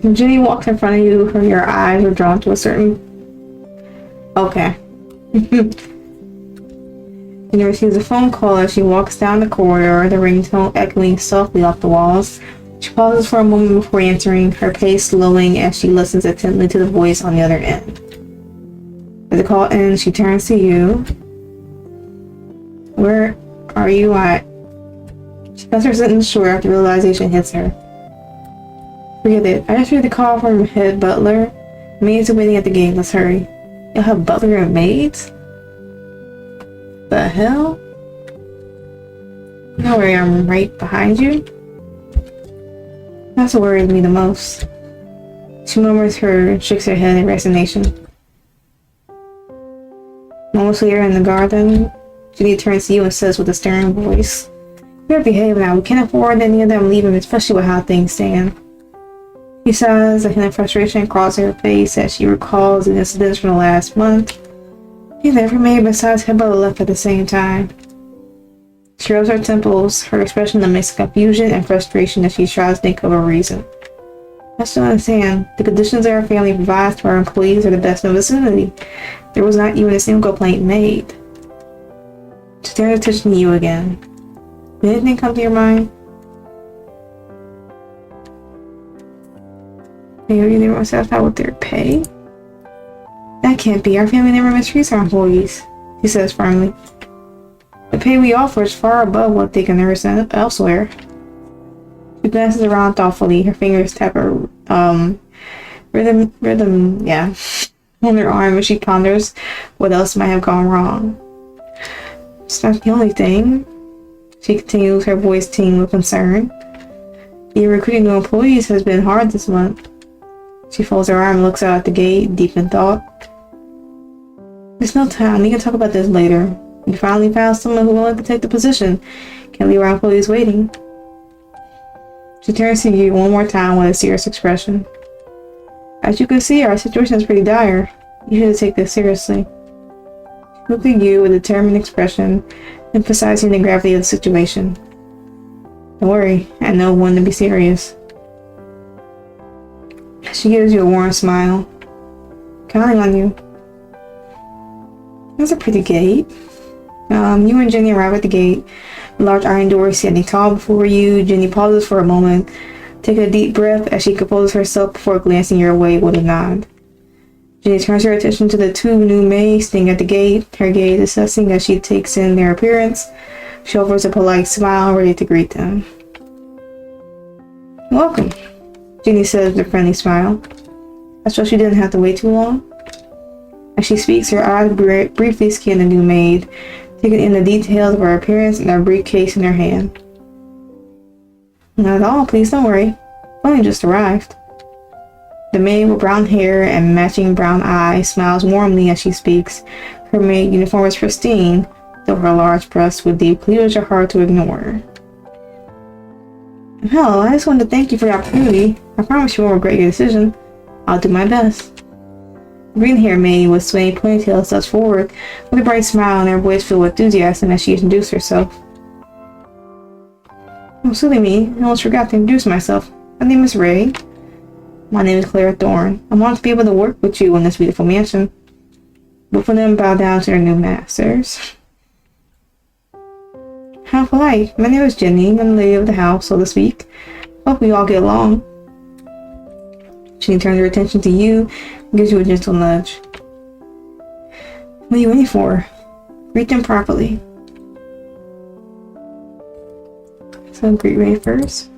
When Jenny walks in front of you, your eyes are drawn to a certain... Okay. Jenny receives a phone call as she walks down the corridor, the ringtone echoing softly off the walls. She pauses for a moment before answering, her pace slowing as she listens attentively to the voice on the other end. As the call ends, she turns to you. Where are you at? She cuts her sentence short after realization hits her. Forget it. I just heard the call from head butler. Maids are waiting at the gate. Let's hurry. You'll have butler and maids? The hell? No worry, I'm right behind you. That's what worries me the most. She murmurs her and shakes her head in resignation. Moments later in the garden, Jenny turns to you and says with a stern voice, "You better behave now. We can't afford any of them leaving, especially with how things stand." She sighs, a hint of frustration crosses her face as she recalls the incidents from the last month. He's every maid besides her brother left at the same time. She rubs her temples, her expression a mix of confusion and frustration as she tries to think of a reason. I still understand. The conditions our family provides to our employees are the best in the vicinity. There was not even a single complaint made. She turns attention to you again. Did anything come to your mind? Maybe they weren't satisfied with their pay? That can't be. Our family never mistreats our employees, she says firmly. The pay we offer is far above what they can earn elsewhere. She glances around thoughtfully, her fingers tap her rhythm, on her arm as she ponders what else might have gone wrong. It's not the only thing. She continues, her voice tinged with concern. The recruiting new employees has been hard this month. She folds her arm and looks out at the gate, deep in thought. There's no time. We can talk about this later. We finally found someone who's willing to take the position. Can't leave our employees waiting. She turns to you one more time with a serious expression. As you can see, our situation is pretty dire. You should take this seriously. She looked at you with a determined expression, emphasizing the gravity of the situation. Don't worry, I know when to be serious. She gives you a warm smile. Counting on you. That's a pretty gate. You and Jenny arrive at the gate. The large iron door is standing tall before you. Jenny pauses for a moment, take a deep breath as she composes herself before glancing your way with a nod. Jenny turns her attention to the two new maids standing at the gate, her gaze assessing as she takes in their appearance. She offers a polite smile, ready to greet them. Welcome, Jenny says with a friendly smile. I suppose she didn't have to wait too long. As she speaks, her eyes briefly scan the new maid, taking in the details of her appearance and her briefcase in her hand. Not at all, please don't worry. Only just arrived. The maid with brown hair and matching brown eyes smiles warmly as she speaks. Her maid uniform is pristine, though her large breasts with deep cleavage are hard to ignore. Hello, I just wanted to thank you for the opportunity. I promise you won't regret your decision. I'll do my best. Green-haired maid with swaying ponytail steps forward with a bright smile and her voice filled with enthusiasm as she introduced herself. Oh, silly me, I almost forgot to introduce myself. My name is Ray. My name is Clara Thorne. I want to be able to work with you in this beautiful mansion. Both of them bow down to their new masters. How polite. My name is Jenny. I'm the lady of the house, so to speak. Hope we all get along. She turns her attention to you and gives you a gentle nudge. What are you waiting for? Greet them properly. So greet Ray first.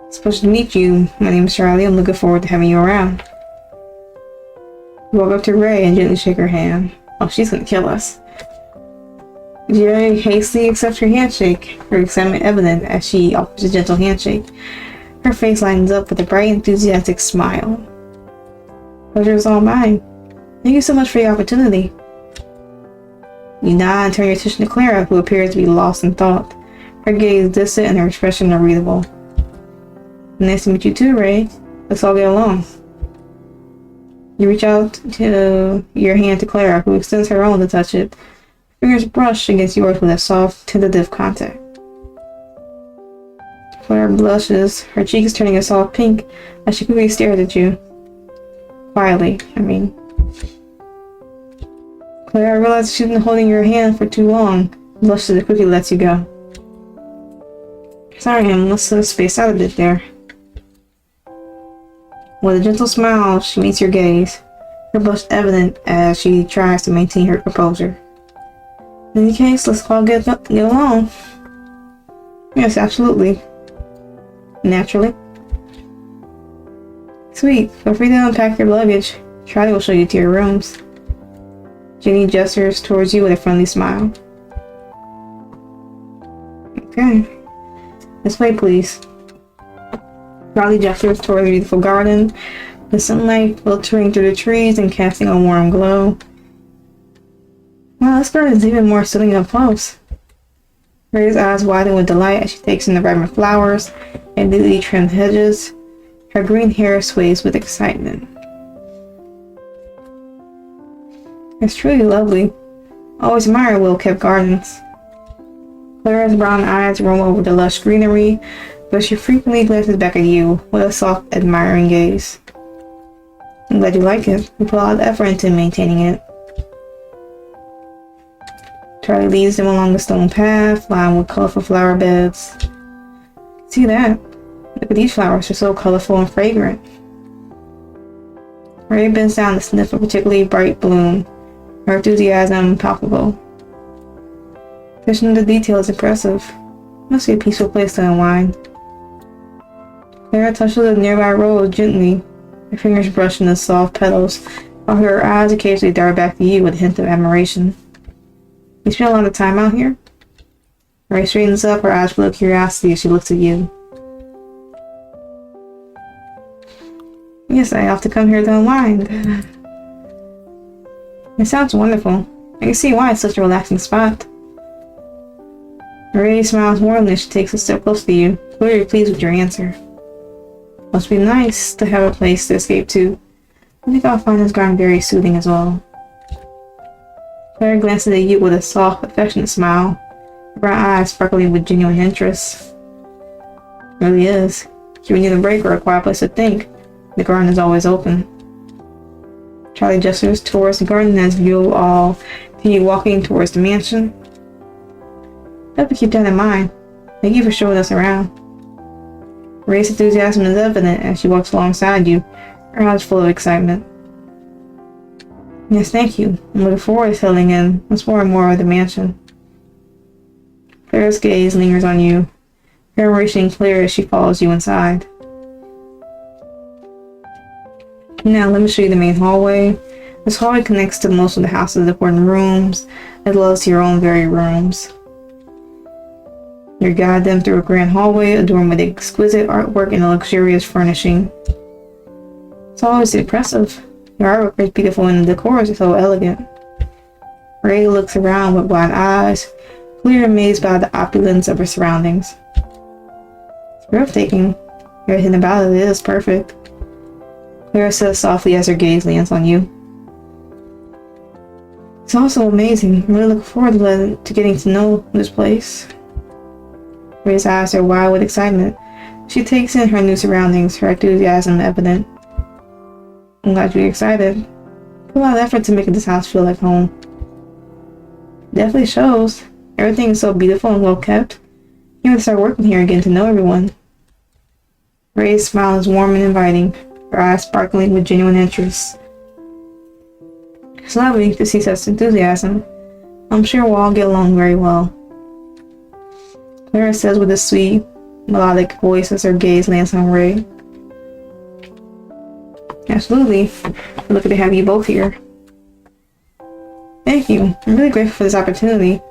It's a pleasure to meet you. My name is Charlie. I'm looking forward to having you around. You walk up to Ray and gently shake her hand. Oh, she's gonna kill us. Jerry hastily accepts her handshake, her excitement evident as she offers a gentle handshake. Her face lightens up with a bright, enthusiastic smile. Pleasure is all mine. Thank you so much for the opportunity. You nod and turn your attention to Clara, who appears to be lost in thought. Her gaze distant and her expression unreadable. Nice to meet you too, Ray. Let's all get along. You reach out to your hand to Clara, who extends her own to touch it. Fingers brush against yours with a soft, tentative contact. Clara blushes, her cheeks turning a soft pink as she quickly stares at you. Quietly, I mean. Clara, I realize she's been holding your hand for too long. Blushes quickly lets you go. Sorry, I must have spaced out a bit there. With a gentle smile, she meets your gaze, her blush evident as she tries to maintain her composure. In any case, let's all get along. Yes, absolutely. Naturally. Sweet, feel free to unpack your luggage. Charlie will show you to your rooms. Jenny gestures towards you with a friendly smile. Okay. This way, please. Charlie gestures toward the beautiful garden, the sunlight filtering through the trees and casting a warm glow. Wow, this garden is even more stunning up close. Ray's eyes widen with delight as she takes in the vibrant flowers and neatly trimmed hedges. Her green hair sways with excitement. It's truly lovely. Always admire well-kept gardens. Clara's brown eyes roam over the lush greenery, but she frequently glances back at you with a soft, admiring gaze. I'm glad you like it. You put a lot of effort into maintaining it. Charlie leads them along the stone path, lined with colorful flower beds. See that? Look at these flowers, they're so colorful and fragrant. Ray bends down to sniff a particularly bright bloom, her enthusiasm palpable. Attention to detail is impressive. Must be a peaceful place to unwind. Clara touches a nearby rose gently, her fingers brushing the soft petals, while her eyes occasionally dart back to you with a hint of admiration. You spend a lot of time out here? Ray straightens up, her eyes full of curiosity as she looks at you. Yes, I often come here to unwind. It sounds wonderful. I can see why it's such a relaxing spot. Ray smiles warmly as she takes a step closer to you, clearly pleased with your answer. Must be nice to have a place to escape to. I think I'll find this garden very soothing as well. Clara glances at you with a soft, affectionate smile, her brown eyes sparkling with genuine interest. It really is. If you need a break or a quiet place to think, the garden is always open. Charlie gestures towards the garden as you all continue walking towards the mansion. I hope you keep that in mind. Thank you for showing us around. Ray's enthusiasm is evident as she walks alongside you, her eyes full of excitement. Yes, thank you. I'm looking forward to settling in once more and more of the mansion. Clara's gaze lingers on you, her admiration clear as she follows you inside. Now let me show you the main hallway. This hallway connects to most of the house's important rooms, as well as to your own very rooms. You guide them through a grand hallway adorned with exquisite artwork and a luxurious furnishing. It's always impressive. Your artwork is beautiful and the decor is so elegant. Ray looks around with wide eyes, clearly amazed by the opulence of her surroundings. It's breathtaking. Everything about it is perfect. Clara says softly as her gaze lands on you. It's also amazing. I really look forward to getting to know this place. Ray's eyes are wide with excitement. She takes in her new surroundings, her enthusiasm evident. I'm glad you're excited. Put a lot of effort to making this house feel like home. Definitely shows. Everything is so beautiful and well kept. You want to start working here and getting to know everyone. Ray's smile is warm and inviting, her eyes sparkling with genuine interest. It's lovely to see such enthusiasm. I'm sure we'll all get along very well. Clara says with a sweet, melodic voice as her gaze lands on Ray. Absolutely. I'm lucky to have you both here. Thank you. I'm really grateful for this opportunity.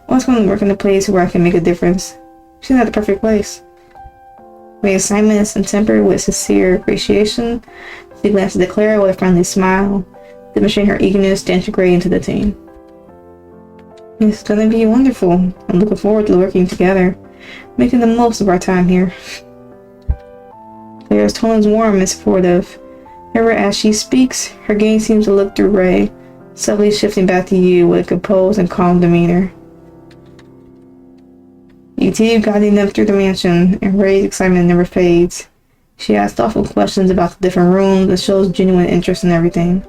I was going to work in a place where I can make a difference. She's at the perfect place. Ray's excitement is tempered with sincere appreciation. She glances at Clara with a friendly smile, demonstrating her eagerness to integrate into the team. It's gonna be wonderful. I'm looking forward to working together, making the most of our time here. Clara's tone is warm and supportive. However, as she speaks, her gaze seems to look through Ray, subtly shifting back to you with a composed and calm demeanor. You continue guiding them through the mansion, and Ray's excitement never fades. She asks thoughtful questions about the different rooms and shows genuine interest in everything.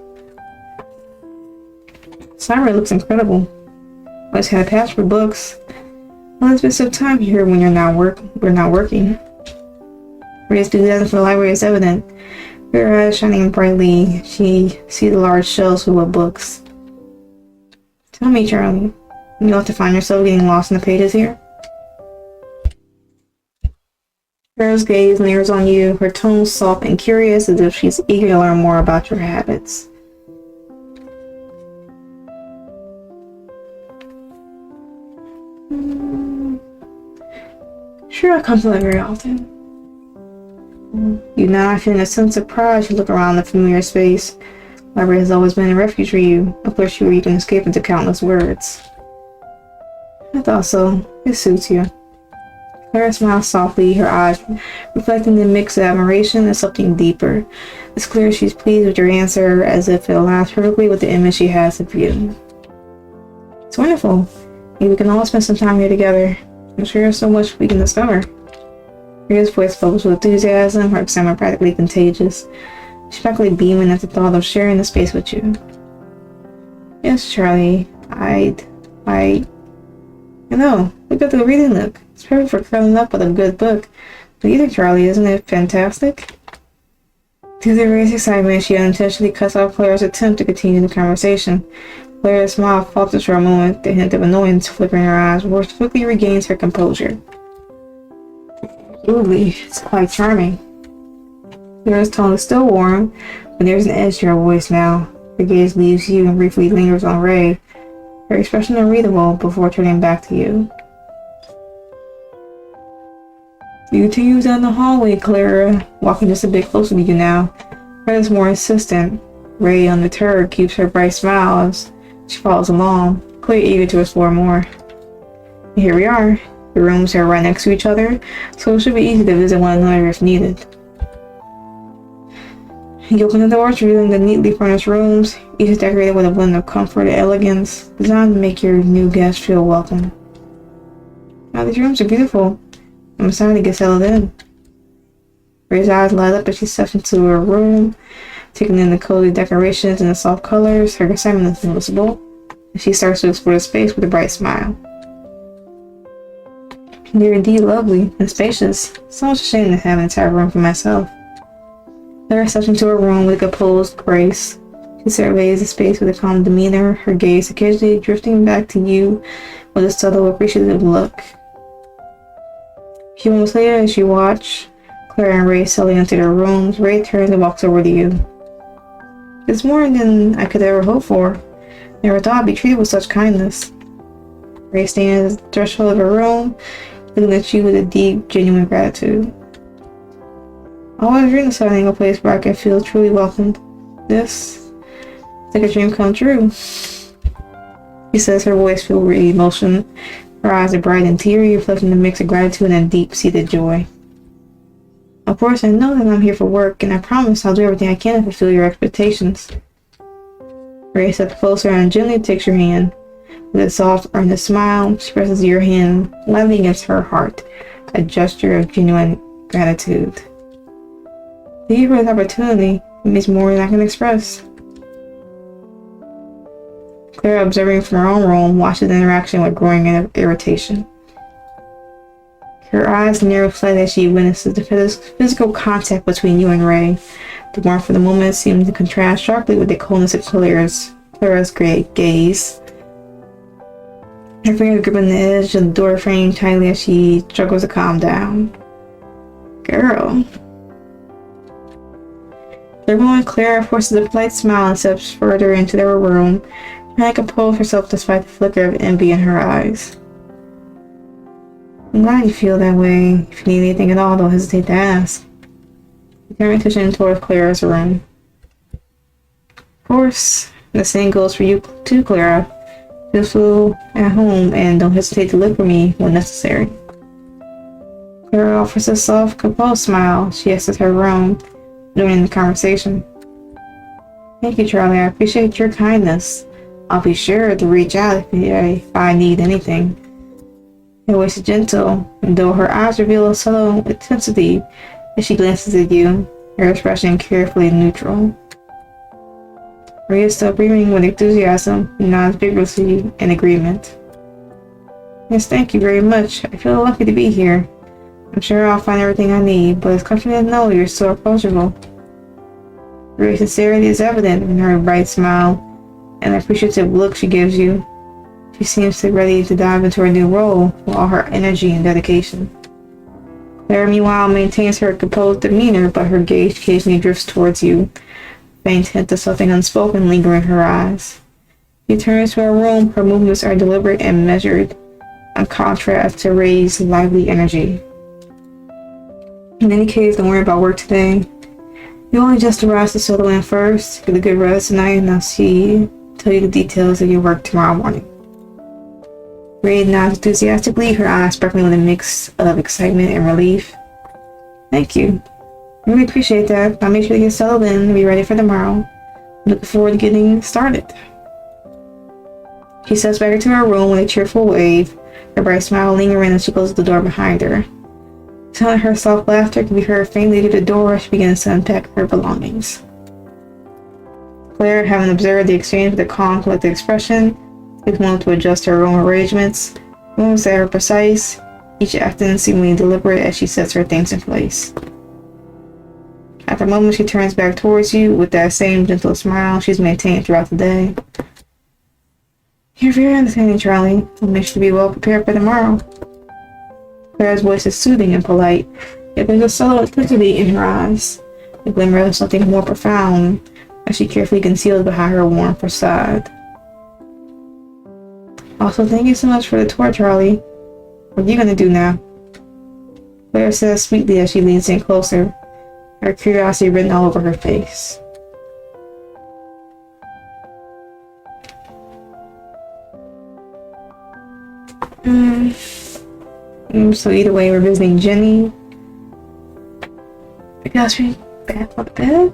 This library looks incredible. I just had a pass for books. Well, it's been some time here when we're not working. Ray's enthusiasm for the library is evident. Her eyes shining brightly, she sees the large shelves filled with books. Tell me, Charlie, you ought to find yourself getting lost in the pages here? Clara's gaze leers on you, her tone soft and curious, as if she's eager to learn more about your habits. Sure, I come to that very often. You now feeling a sense of pride, you look around the familiar space. Library has always been a refuge for you, a place where you can escape into countless words. I thought so. It suits you. Clara smiles softly, her eyes reflecting the mix of admiration and something deeper. It's clear she's pleased with your answer, as if it aligns perfectly with the image she has of you. It's wonderful. Maybe we can all spend some time here together. I'm sure there's so much we can discover. Rhea's voice bubbles with enthusiasm, her excitement practically contagious. She's practically beaming at the thought of sharing the space with you. Yes, Charlie, you know, look at the reading nook. It's perfect for curling up with a good book. What do you think, Charlie? Isn't it fantastic? Through the raised excitement, she unintentionally cuts off Clara's attempt to continue the conversation. Clara's smile falters for a moment, the hint of annoyance flickering her eyes, before she quickly regains her composure. Absolutely, it's quite charming. Clara's tone is still warm, but there's an edge to her voice now. Her gaze leaves you and briefly lingers on Ray, her expression unreadable before turning back to you. You continue down the hallway, Clara, walking just a bit closer to you now. Clara's more insistent. Ray, undeterred, keeps her bright smile as she follows along, clearly eager to explore more. And here we are. The rooms are right next to each other, so it should be easy to visit one another if needed. You open the doors, revealing the neatly furnished rooms, each decorated with a blend of comfort and elegance, designed to make your new guest feel welcome. Now these rooms are beautiful. I'm excited to get settled in. Ray's eyes light up as she steps into her room, taking in the cozy decorations and the soft colors. Her excitement is noticeable, and she starts to explore the space with a bright smile. They're indeed lovely and spacious. So much a shame to have an entire room for myself. Clara steps into her room with composed grace. She surveys the space with a calm demeanor, her gaze occasionally drifting back to you with a subtle, appreciative look. A few moments later, as you watch Clara and Ray settle into their rooms, Ray turns and walks over to you. It's more than I could ever hope for. Never thought I'd be treated with such kindness. Ray stands at the threshold of her room, looking at you with a deep, genuine gratitude. I always dreamed of finding a place where I can feel truly welcomed. This is like a dream come true. She says, her voice filled with emotion. Her eyes are bright and teary, reflecting the mix of gratitude and deep-seated joy. Of course, I know that I'm here for work, and I promise I'll do everything I can to fulfill your expectations. Ray steps closer and gently takes your hand. With a soft, earnest smile, she presses your hand lightly against her heart, a gesture of genuine gratitude. Thank you for this opportunity. It means more than I can express. Clara, observing from her own room, watches the interaction with growing irritation. Her eyes nearly reflect as she witnesses the physical contact between you and Ray. The warmth for the moment seemed to contrast sharply with the coldness of Clara's great gaze. Her fingers gripping the edge of the door frame tightly as she struggles to calm down. Girl. The moment Clara forces a polite smile and steps further into their room, trying to compose herself despite the flicker of envy in her eyes. I'm glad you feel that way. If you need anything at all, don't hesitate to ask. You turn your attention towards Clara's room. Of course, the same goes for you too, Clara. Feel at home and don't hesitate to look for me when necessary. Clara offers a soft, composed smile. She exits her room, joining the conversation. Thank you, Charlie. I appreciate your kindness. I'll be sure to reach out if I need anything. Her voice is gentle, and though her eyes reveal a subtle intensity, as she glances at you, her expression carefully neutral. Maria is still breathing with enthusiasm and nods vigorously in agreement. Yes, thank you very much. I feel lucky to be here. I'm sure I'll find everything I need, but it's comforting to know you're so approachable. Maria's sincerity is evident in her bright smile and the appreciative look she gives you. She seems ready to dive into her new role with all her energy and dedication. Clara, meanwhile, maintains her composed demeanor, but her gaze occasionally drifts towards you, faint hint of something unspoken lingering in her eyes. She turns to her room. Her movements are deliberate and measured, in contrast to Ray's lively energy. In any case, don't worry about work today. You only just arrived to settle in first. Get a good rest tonight, and I'll tell you the details of your work tomorrow morning. Ray nods enthusiastically, her eyes sparkling with a mix of excitement and relief. Thank you. I really appreciate that. I'll make sure to get settled in and be ready for tomorrow. I'm looking forward to getting started. She steps back into her room with a cheerful wave, her bright smile lingering as she closes the door behind her. The sound of her soft laughter can be heard faintly through the door as she begins to unpack her belongings. Claire, having observed the exchange with a calm, collected expression, takes a moment to adjust her room arrangements, moves that are precise, each acting seemingly deliberate as she sets her things in place. After a moment, she turns back towards you with that same gentle smile she's maintained throughout the day. You're very understanding, Charlie. I'll make sure to be well prepared for tomorrow. Claire's voice is soothing and polite, yet there's a subtle intensity in her eyes, a glimmer of something more profound, as she carefully conceals behind her warm facade. Also, thank you so much for the tour, Charlie. What are you gonna do now? Claire says sweetly as she leans in closer, her curiosity written all over her face. So either way, we're visiting Jenny. I guess we back up bed.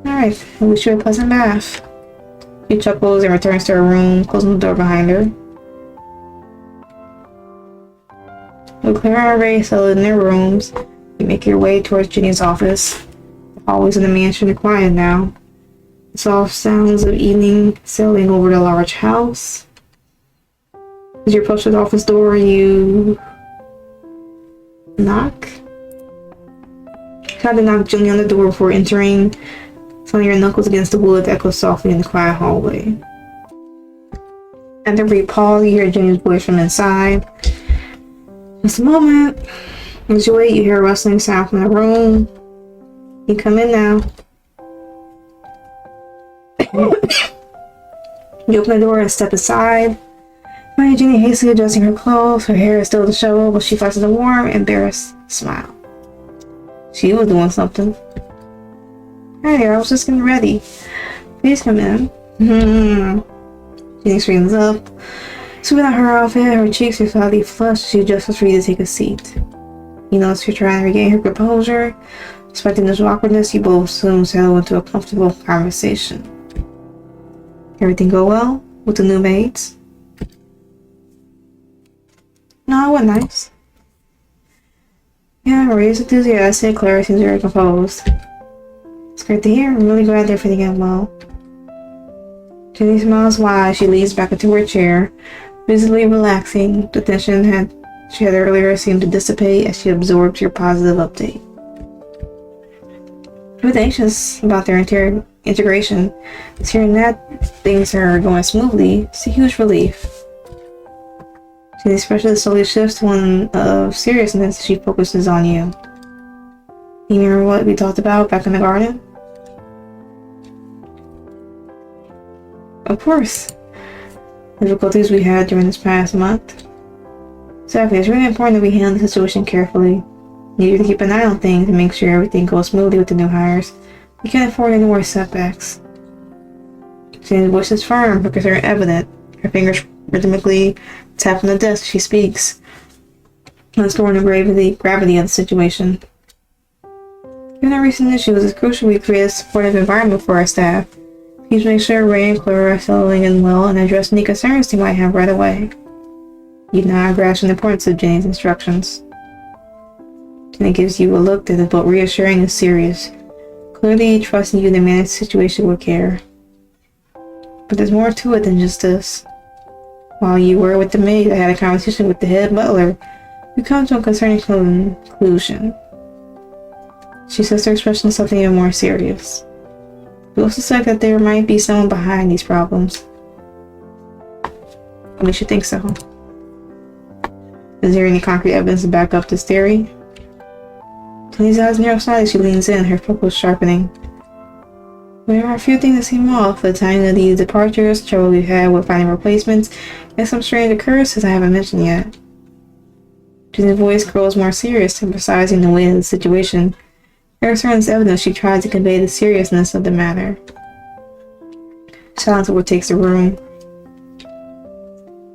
Alright, I wish you a pleasant bath. She chuckles and returns to her room, closing the door behind her. With Clara and Ray settled in their rooms, you make your way towards Jenny's office. The hallways in the mansion are quiet now. The soft sounds of evening settling over the large house. As you approach the office door, you knock. Try to knock gently on the door before entering. Slamming your knuckles against the wood that echoes softly in the quiet hallway. After a brief pause, you hear Jenny's voice from inside. Just a moment. As you wait, you hear a rustling sound from the room. You come in now. You open the door and step aside. Find Jenny hastily adjusting her clothes. Her hair is still disheveled, but she flexes a warm, embarrassed smile. She was doing something. Hey, I was just getting ready. Please come in. Jenny straightens up. Smoothing out her outfit, her cheeks are slightly flushed. She adjusts for you to take a seat. You notice you're trying to regain her composure. Despite the initial awkwardness, you both soon settle into a comfortable conversation. Everything go well with the new maids? No, it went nice. Yeah, Maria's enthusiastic. Clara seems very composed. It's great to hear. I'm really glad everything went well. Jenny smiles wide. She leans back into her chair, visibly relaxing. The tension she had earlier seemed to dissipate as she absorbed your positive update. She was anxious about their integration. It's hearing that things are going smoothly. It's a huge relief. Jenny's expression slowly shifts to one of seriousness as she focuses on you. You remember what we talked about back in the garden? Of course. The difficulties we had during this past month. Exactly, it's really important that we handle the situation carefully. You need to keep an eye on things and make sure everything goes smoothly with the new hires. We can't afford any more setbacks. Jenny's voice is firm, her concern evident. Her fingers rhythmically tap on the desk as she speaks, underscoring the gravity of the situation. Given the recent issues, it's crucial we create a supportive environment for our staff. Please make sure Ray and Clara are settling in well and address any concerns they might have right away. You now grasp the importance of Jenny's instructions. Jenny gives you a look that is both reassuring and serious, clearly trusting you to manage the situation with care. But there's more to it than just this. While you were with the maid, I had a conversation with the head butler. We come to a concerning conclusion. She says her expression is something even more serious. We also suspect that there might be someone behind these problems. What makes you think so? Is there any concrete evidence to back up this theory? Jenny's eyes narrow slightly as she leans in, her pupils sharpening. There are a few things that seem off. The timing of these departures, trouble we've had with finding replacements, and some strange occurrences I haven't mentioned yet. Jenny's voice grows more serious, emphasizing the weight of the situation. There are certain evidence she tried to convey the seriousness of the matter. Silence overtakes the room.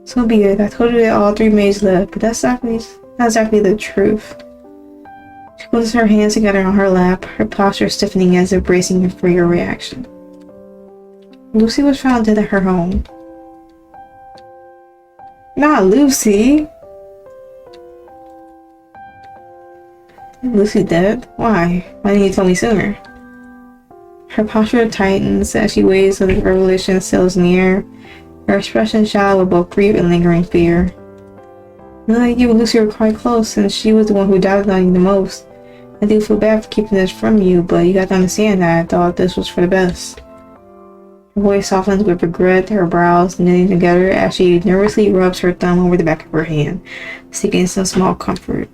So be it. I told you that all 3 maids left, but that's not exactly the truth. She closes her hands together on her lap, her posture stiffening as if bracing for your reaction. Lucy was found dead at her home. Not Lucy! Lucy dead? Why? Why didn't you tell me sooner? Her posture tightens as she waits so the revelation settles in the air, her expression shallow with both grief and lingering fear. I know that you and Lucy were quite close, and she was the one who doubted on you the most. I do feel bad for keeping this from you, but you got to understand that I thought this was for the best. Her voice softens with regret, her brows knitting together as she nervously rubs her thumb over the back of her hand, seeking some small comfort.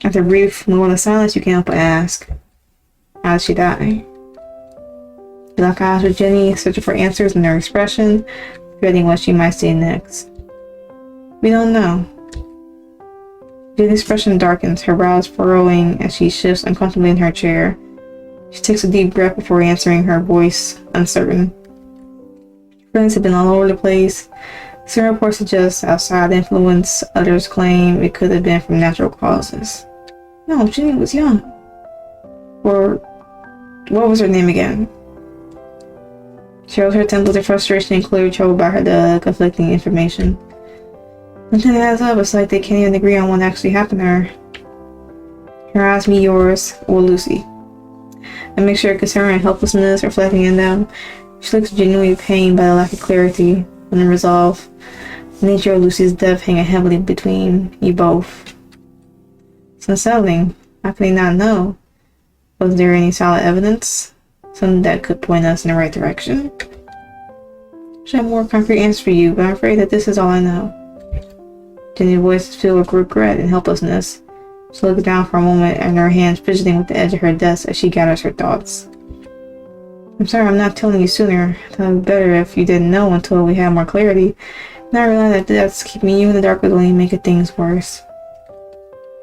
After a brief moment of silence, you can't help but ask, how did she die? You lock eyes with Jenny, searching for answers in her expression, dreading what she might say next. We don't know. Jenny's expression darkens, her brows furrowing as she shifts uncomfortably in her chair. She takes a deep breath before answering, her voice uncertain. Feelings have been all over the place. Some reports suggest outside influence, others claim it could have been from natural causes. No, Jenny was young. Or, what was her name again? She rose her temples in frustration and clearly troubled by the conflicting information. Nothing adds up. It's like they can't even agree on what actually happened to her. Her eyes meet yours, or Lucy. A mixture of concern and helplessness reflecting in them. She looks genuinely pained by the lack of clarity and resolve. The nature of Lucy's death hanging heavily between you both. It's unsettling. How could they not know? Was there any solid evidence? Something that could point us in the right direction? I should have more concrete answers for you, but I'm afraid that this is all I know. Jenny's voice is filled with regret and helplessness. She looks down for a moment and her hands fidgeting with the edge of her desk as she gathers her thoughts. I'm sorry I'm not telling you sooner. I thought it would be better if you didn't know until we had more clarity. Now I realize that that's keeping you in the dark would only make things worse.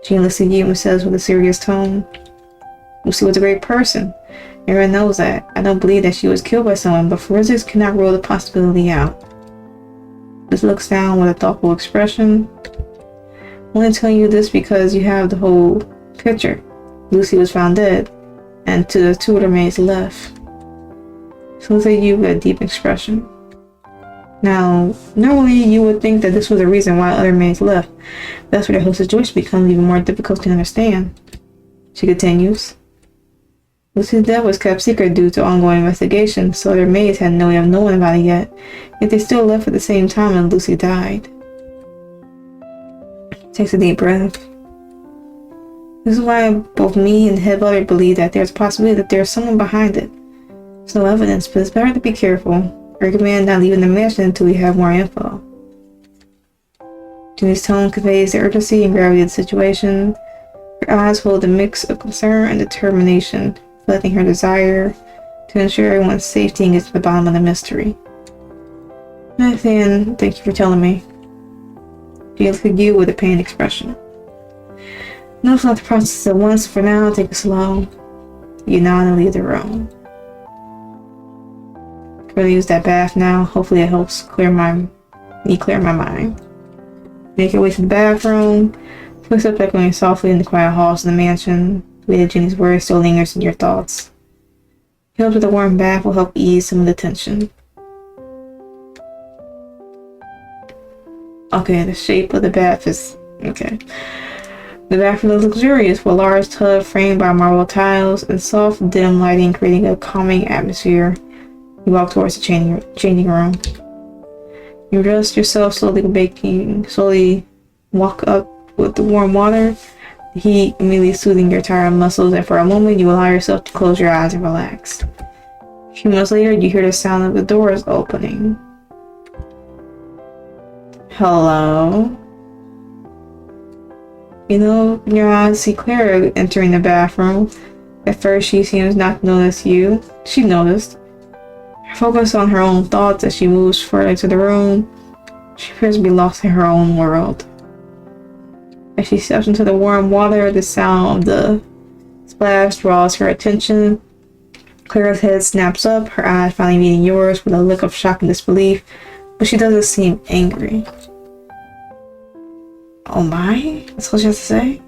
Jenny looks at you and says with a serious tone, Lucy was a great person. Everyone knows that. I don't believe that she was killed by someone, but forensics cannot rule the possibility out. Liz looks down with a thoughtful expression. I'm only telling you this because you have the whole picture. Lucy was found dead, and the 2 of her maids left. She looks at you with a deep expression. Now, normally you would think that this was the reason why other maids left. That's where the whole situation becomes even more difficult to understand. She continues. Lucy's death was kept secret due to ongoing investigation, so their maids had no way of knowing about it yet, yet they still left at the same time when Lucy died. Takes a deep breath. This is why both me and the head butler believe that there's a possibility that there's someone behind it. There's no evidence, but it's better to be careful. I recommend not leaving the mansion until we have more info. Jenny's tone conveys the urgency and gravity of the situation. Her eyes hold a mix of concern and determination, reflecting her desire to ensure everyone's safety and get to the bottom of the mystery. Nathan, thank you for telling me. She looks at you with a pained expression. No, it's not the process at once. For now, take it slow. You nod and leave the room. I'm gonna use that bath now. Hopefully it helps clear my mind. Make your way to the bathroom. Footsteps echoing softly in the quiet halls of the mansion. The way that Jenny's words still lingers in your thoughts. He hopes that the warm bath will help ease some of the tension. Okay, the shape of the bath is okay. The bathroom is luxurious, with a large tub framed by marble tiles and soft, dim lighting creating a calming atmosphere. You walk towards the changing room. You adjust yourself, slowly walk up with the warm water, the heat immediately soothing your tired muscles, and for a moment you allow yourself to close your eyes and relax. A few minutes later, you hear the sound of the doors opening. Hello? You know, your eyes see Clara entering the bathroom. At first, she seems not to notice you. She noticed. Focused on her own thoughts as she moves further into the room. She appears to be lost in her own world. As she steps into the warm water, the sound of the splash draws her attention. Clara's head snaps up, her eyes finally meeting yours with a look of shock and disbelief, but she doesn't seem angry. Oh my? That's what she has to say?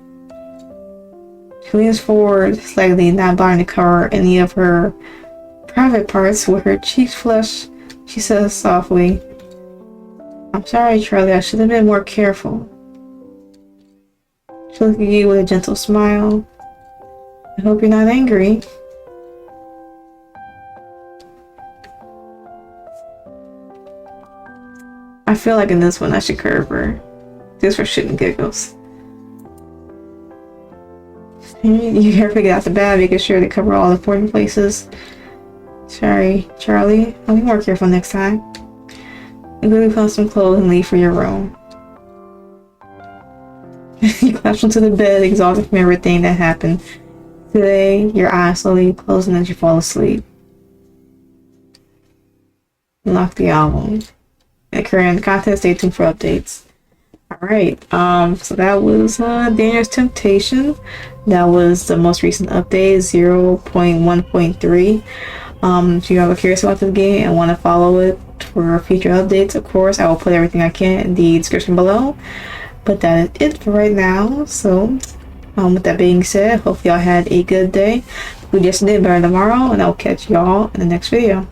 She leans forward slightly, not bothering to cover any of her private parts. With her cheeks flushed, she says softly, I'm sorry, Charlie, I should have been more careful. She looks at you with a gentle smile. I hope you're not angry. I feel like in this one I should curve her. Just for shit and giggles. You carefully get out the bag, making sure to cover all important places. Sorry, Charlie. I'll be more careful next time. You quickly put on some clothes and leave for your room. You collapse onto the bed, exhausted from everything that happened today. Your eyes slowly closing as you fall asleep. Unlock the album. And current the content, stay tuned for updates. Alright, so that was Daniel's Temptation. That was the most recent update, 0.1.3. If you are curious about this game and want to follow it for future updates, of course, I will put everything I can in the description below. But that is it for right now. So, with that being said, hope y'all had a good day. We just did better tomorrow, and I'll catch y'all in the next video.